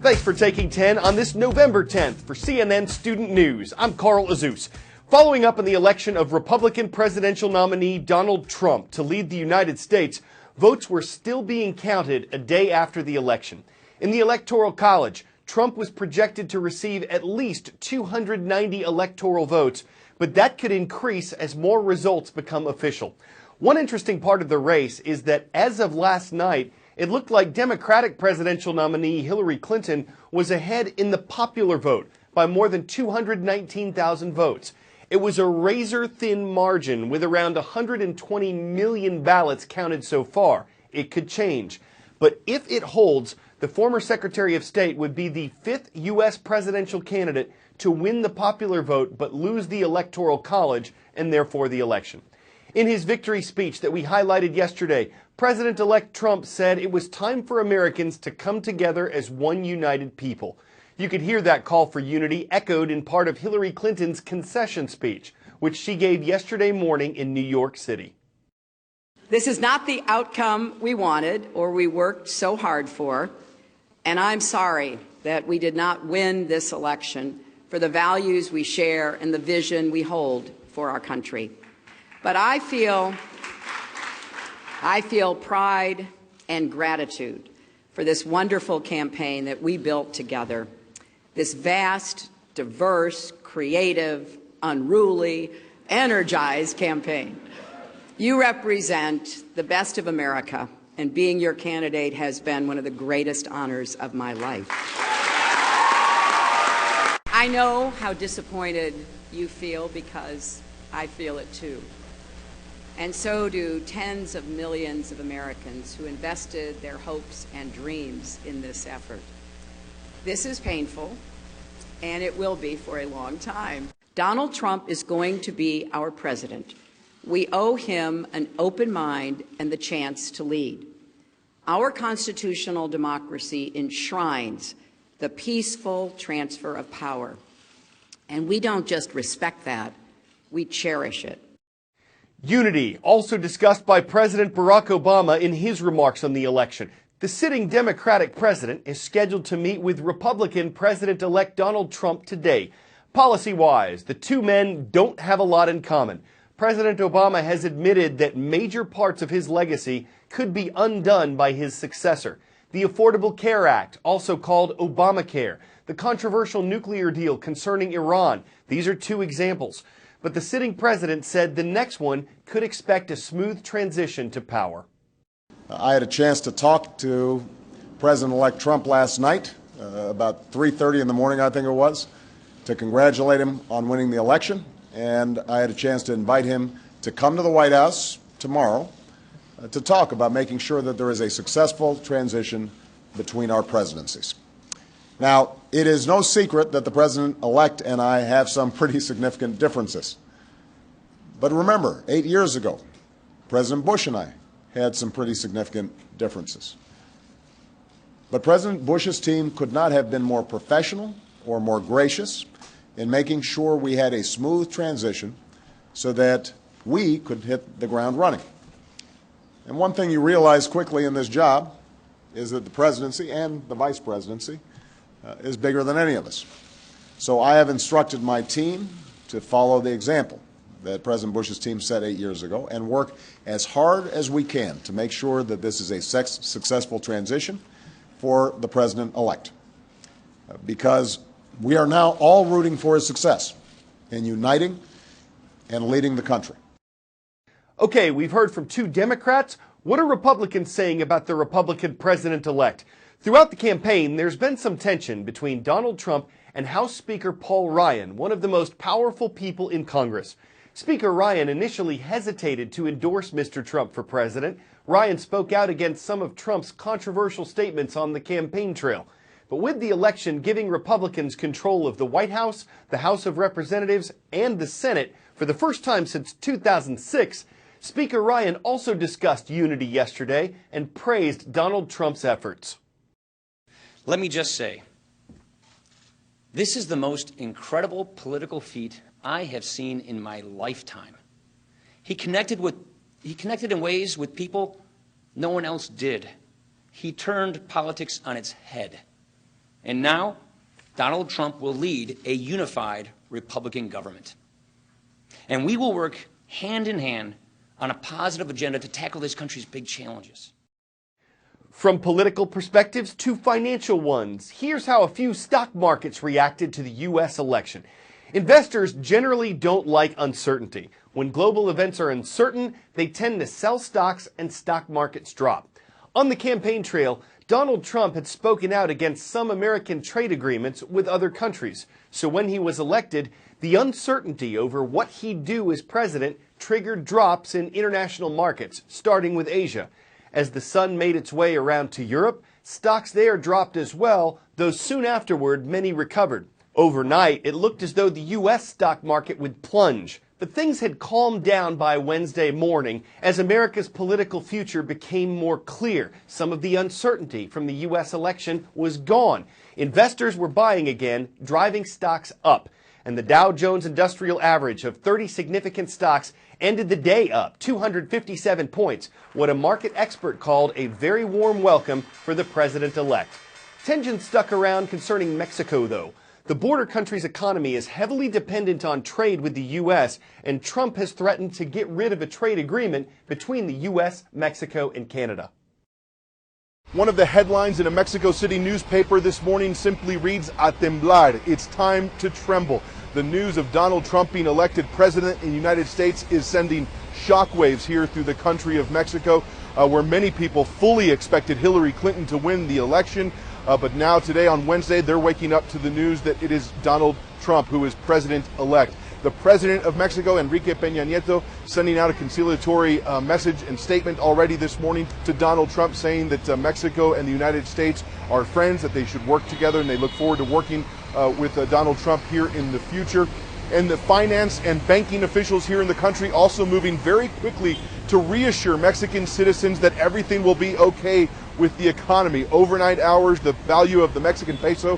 Thanks for taking 10 on this November 10th for CNN Student News. I'm Carl Azuz. Following up on the election of Republican presidential nominee Donald Trump to lead the United States, votes were still being counted a day after the election. In the Electoral College, Trump was projected to receive at least 290 electoral votes, but that could increase as more results become official. One interesting part of the race is that as of last night, it looked like Democratic presidential nominee Hillary Clinton was ahead in the popular vote by more than 219,000 votes. It was a razor-thin margin with around 120 million ballots counted so far. It could change. But if it holds, the former Secretary of State would be the fifth U.S. presidential candidate to win the popular vote but lose the Electoral College and therefore the election. In his victory speech that we highlighted yesterday, President-elect Trump said it was time for Americans to come together as one united people. You could hear that call for unity echoed in part of Hillary Clinton's concession speech, which she gave yesterday morning in New York City. This is not the outcome we wanted or we worked so hard for, and I'm sorry that we did not win this election for the values we share and the vision we hold for our country. But I feel pride and gratitude for this wonderful campaign that we built together. This vast, diverse, creative, unruly, energized campaign. You represent the best of America, and being your candidate has been one of the greatest honors of my life. I know how disappointed you feel because I feel it too. And so do tens of millions of Americans who invested their hopes and dreams in this effort. This is painful, and it will be for a long time. Donald Trump is going to be our president. We owe him an open mind and the chance to lead. Our constitutional democracy enshrines the peaceful transfer of power. And we don't just respect that, we cherish it. Unity, also discussed by President Barack Obama in his remarks on the election. The sitting Democratic president is scheduled to meet with Republican President-elect Donald Trump today. Policy-wise, the two men don't have a lot in common. President Obama has admitted that major parts of his legacy could be undone by his successor. The Affordable Care Act, also called Obamacare, the controversial nuclear deal concerning Iran. These are two examples. But the sitting president said the next one could expect a smooth transition to power. I had a chance to talk to President-elect Trump last night, about 3:30 in the morning, I think it was, to congratulate him on winning the election. And I had a chance to invite him to come to the White House tomorrow to talk about making sure that there is a successful transition between our presidencies. Now, it is no secret that the President-elect and I have some pretty significant differences. But remember, 8 years ago, President Bush and I had some pretty significant differences. But President Bush's team could not have been more professional or more gracious in making sure we had a smooth transition so that we could hit the ground running. And one thing you realize quickly in this job is that the presidency and the vice presidency is bigger than any of us. So I have instructed my team to follow the example that President Bush's team set 8 years ago and work as hard as we can to make sure that this is a successful transition for the President-elect. Because we are now all rooting for his success in uniting and leading the country. Okay, we've heard from two Democrats. What are Republicans saying about the Republican president-elect? Throughout the campaign, there's been some tension between Donald Trump and House Speaker Paul Ryan, one of the most powerful people in Congress. Speaker Ryan initially hesitated to endorse Mr. Trump for president. Ryan spoke out against some of Trump's controversial statements on the campaign trail. But with the election giving Republicans control of the White House, the House of Representatives, and the Senate for the first time since 2006, Speaker Ryan also discussed unity yesterday and praised Donald Trump's efforts. Let me just say, this is the most incredible political feat I have seen in my lifetime. He connected in ways with people no one else did. He turned politics on its head. And now, Donald Trump will lead a unified Republican government. And we will work hand in hand on a positive agenda to tackle this country's big challenges. From political perspectives to financial ones, here's how a few stock markets reacted to the U.S. election. Investors generally don't like uncertainty. When global events are uncertain, they tend to sell stocks and stock markets drop. On the campaign trail, Donald Trump had spoken out against some American trade agreements with other countries. So when he was elected, the uncertainty over what he'd do as president triggered drops in international markets, starting with Asia. As the sun made its way around to Europe, stocks there dropped as well, though soon afterward many recovered. Overnight, it looked as though the U.S. stock market would plunge. But things had calmed down by Wednesday morning as America's political future became more clear. Some of the uncertainty from the U.S. election was gone. Investors were buying again, driving stocks up. And the Dow Jones Industrial Average of 30 significant stocks ended the day up 257 points, what a market expert called a very warm welcome for the president-elect. Tensions stuck around concerning Mexico, though. The border country's economy is heavily dependent on trade with the U.S., and Trump has threatened to get rid of a trade agreement between the U.S., Mexico, and Canada. One of the headlines in a Mexico City newspaper this morning simply reads, "A temblar," it's time to tremble. The news of Donald Trump being elected president in the United States is sending shockwaves here through the country of Mexico, where many people fully expected Hillary Clinton to win the election. But now today on Wednesday, they're waking up to the news that it is Donald Trump who is president-elect. The president of Mexico, Enrique Peña Nieto, sending out a conciliatory message and statement already this morning to Donald Trump, saying that Mexico and the United States are friends, that they should work together, and they look forward to working with Donald Trump here in the future. And the finance and banking officials here in the country also moving very quickly to reassure Mexican citizens that everything will be okay with the economy. Overnight hours, the value of the Mexican peso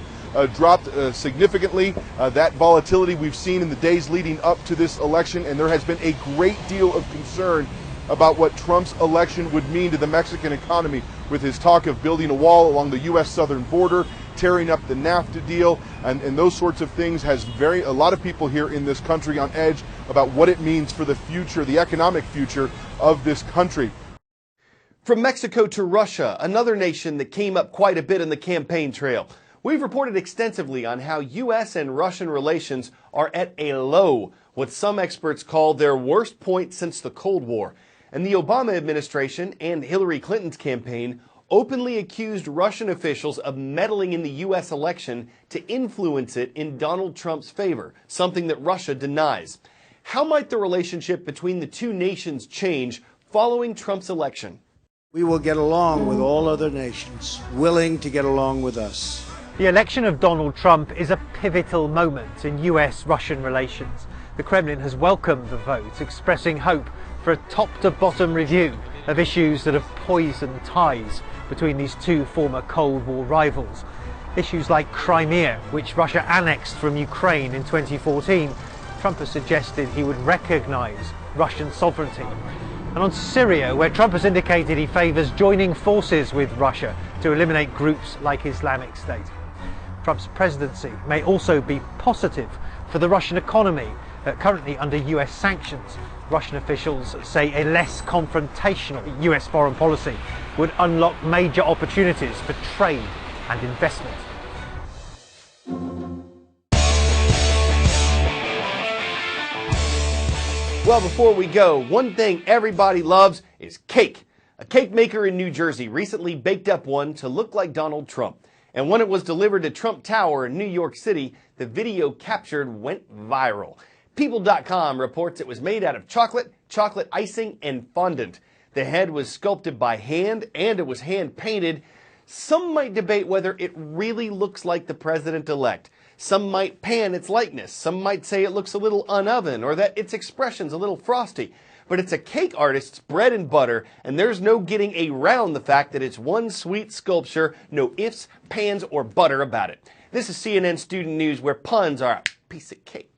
dropped significantly. That volatility we've seen in the days leading up to this election, and there has been a great deal of concern about what Trump's election would mean to the Mexican economy, with his talk of building a wall along the U.S. southern border, tearing up the NAFTA deal, and those sorts of things has a lot of people here in this country on edge about what it means for the future, the economic future of this country. From Mexico to Russia, another nation that came up quite a bit in the campaign trail. We've reported extensively on how U.S. and Russian relations are at a low, what some experts call their worst point since the Cold War. And the Obama administration and Hillary Clinton's campaign openly accused Russian officials of meddling in the U.S. election to influence it in Donald Trump's favor, something that Russia denies. How might the relationship between the two nations change following Trump's election? We will get along with all other nations, willing to get along with us. The election of Donald Trump is a pivotal moment in US-Russian relations. The Kremlin has welcomed the vote, expressing hope for a top-to-bottom review of issues that have poisoned ties between these two former Cold War rivals. Issues like Crimea, which Russia annexed from Ukraine in 2014. Trump has suggested he would recognize Russian sovereignty. And on Syria, where Trump has indicated he favors joining forces with Russia to eliminate groups like Islamic State. Trump's presidency may also be positive for the Russian economy, currently under US sanctions. Russian officials say a less confrontational US foreign policy would unlock major opportunities for trade and investment. Well, before we go, one thing everybody loves is cake. A cake maker in New Jersey recently baked up one to look like Donald Trump. And when it was delivered to Trump Tower in New York City, the video captured went viral. People.com reports it was made out of chocolate, chocolate icing, and fondant. The head was sculpted by hand, and it was hand-painted. Some might debate whether it really looks like the president-elect. Some might pan its likeness. Some might say it looks a little unoven, or that its expression's a little frosty. But it's a cake artist's bread and butter, and there's no getting around the fact that it's one sweet sculpture, no ifs, pans, or butter about it. This is CNN Student News, where puns are a piece of cake.